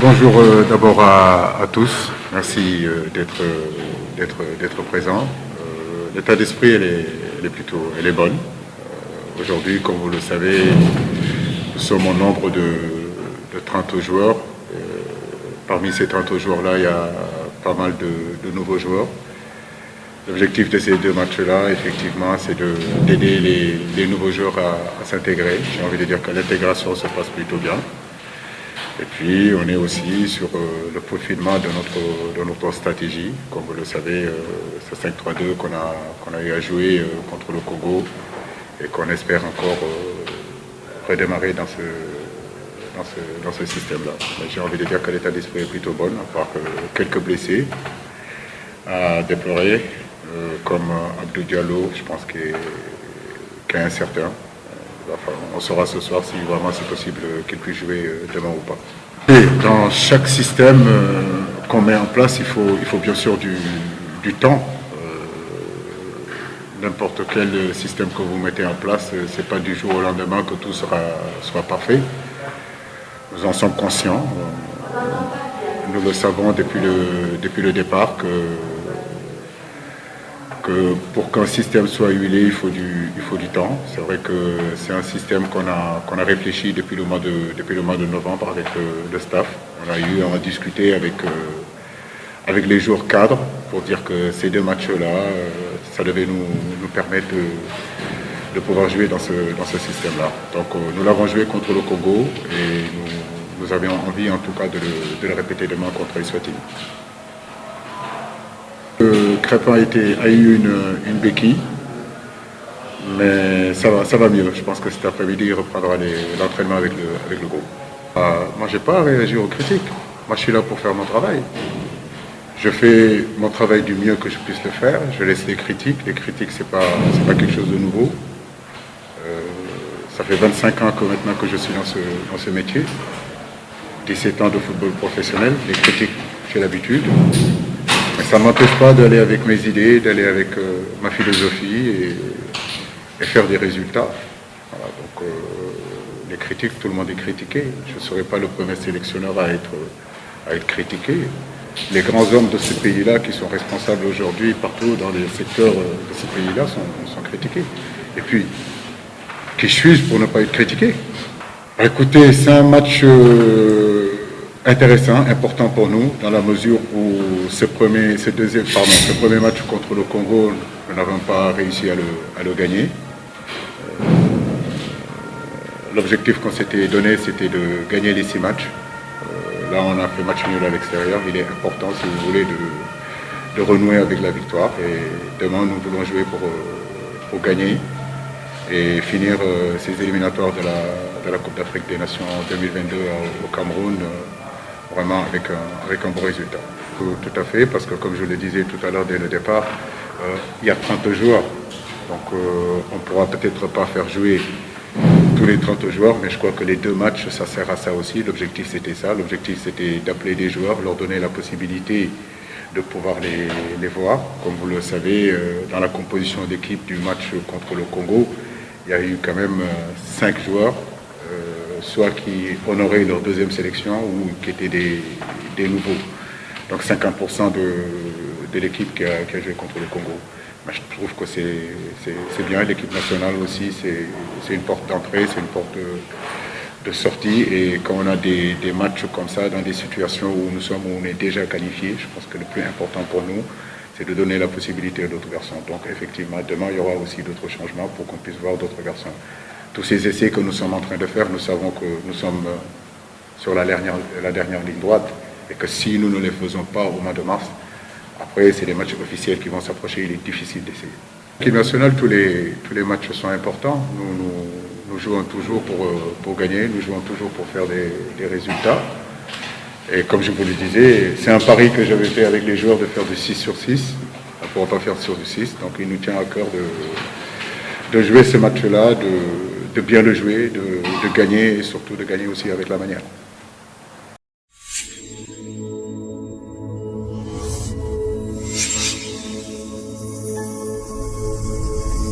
Bonjour d'abord à tous. Merci d'être présent. L'état d'esprit, elle est bonne. Aujourd'hui, comme vous le savez, nous sommes au nombre de 30 joueurs. Parmi ces 30 joueurs-là, il y a pas mal de nouveaux joueurs. L'objectif de ces deux matchs-là, effectivement, c'est d'aider les nouveaux joueurs à s'intégrer. J'ai envie de dire que l'intégration se passe plutôt bien. Et puis, on est aussi sur le peaufinement de notre stratégie. Comme vous le savez, ce 5-3-2 qu'on a eu à jouer contre le Congo et qu'on espère encore redémarrer dans ce système-là. J'ai envie de dire que l'état d'esprit est plutôt bon, à part quelques blessés à déplorer, comme Abdou Diallo, je pense qu'il est incertain. On saura ce soir si vraiment c'est possible qu'il puisse jouer demain ou pas. Et dans chaque système qu'on met en place, il faut bien sûr du temps. N'importe quel système que vous mettez en place, ce n'est pas du jour au lendemain que tout sera parfait. Nous en sommes conscients. Nous le savons depuis le départ que pour qu'un système soit huilé, il faut du temps. C'est vrai que c'est un système qu'on a réfléchi depuis le mois de novembre avec le staff. On a eu à en discuter avec les joueurs cadres pour dire que ces deux matchs-là, ça devait nous permettre de pouvoir jouer dans ce système-là. Donc nous l'avons joué contre le Congo et nous avions envie en tout cas de le répéter demain contre Eswatini. Crépin a eu une béquille, mais ça va mieux. Je pense que cet après-midi, il reprendra l'entraînement avec le groupe. Moi, je n'ai pas à réagir aux critiques. Moi, je suis là pour faire mon travail. Je fais mon travail du mieux que je puisse le faire. Je laisse les critiques. Les critiques, c'est pas quelque chose de nouveau. Ça fait 25 ans maintenant que je suis dans ce métier. 17 ans de football professionnel. Les critiques, j'ai l'habitude. Mais ça ne m'empêche pas d'aller avec mes idées, d'aller avec ma philosophie et faire des résultats. Voilà, donc les critiques, tout le monde est critiqué. Je ne serai pas le premier sélectionneur à être critiqué. Les grands hommes de ce pays-là qui sont responsables aujourd'hui partout dans les secteurs de ce pays-là sont critiqués. Et puis, qui suis-je pour ne pas être critiqué? Écoutez, c'est un match intéressant, important pour nous, dans la mesure où ce premier match contre le Congo, nous n'avons pas réussi à le gagner. L'objectif qu'on s'était donné, c'était de gagner les 6 matchs. Là, on a fait match nul à l'extérieur. Il est important, si vous voulez, de renouer avec la victoire. Et demain, nous voulons jouer pour gagner et finir ces éliminatoires de la Coupe d'Afrique des Nations 2022 au Cameroun, vraiment avec un bon résultat. Tout à fait, parce que comme je le disais tout à l'heure dès le départ, il y a 30 joueurs. Donc on ne pourra peut-être pas faire jouer tous les 30 joueurs, mais je crois que les 2 matchs, ça sert à ça aussi. L'objectif c'était ça, l'objectif c'était d'appeler des joueurs, leur donner la possibilité de pouvoir les voir. Comme vous le savez, dans la composition d'équipe du match contre le Congo, il y a eu quand même 5 joueurs, soit qui honoraient leur deuxième sélection ou qui étaient des nouveaux. Donc 50% de l'équipe qui a joué contre le Congo. Mais je trouve que c'est bien. L'équipe nationale aussi, c'est une porte d'entrée, c'est une porte de sortie. Et quand on a des matchs comme ça, dans des situations où on est déjà qualifié, je pense que le plus important pour nous, c'est de donner la possibilité à d'autres garçons. Donc effectivement, demain, il y aura aussi d'autres changements pour qu'on puisse voir d'autres garçons. Tous ces essais que nous sommes en train de faire, nous savons que nous sommes sur la dernière ligne droite et que si nous ne les faisons pas au mois de mars, après c'est les matchs officiels qui vont s'approcher, il est difficile d'essayer. L'équipe nationale, tous les matchs sont importants. Nous jouons toujours pour gagner, nous jouons toujours pour faire des résultats. Et comme je vous le disais, c'est un pari que j'avais fait avec les joueurs de faire du 6 sur 6. On ne pourra pas faire sur du 6, donc il nous tient à cœur de jouer ce match-là, de bien le jouer, de gagner et surtout de gagner aussi avec la manière.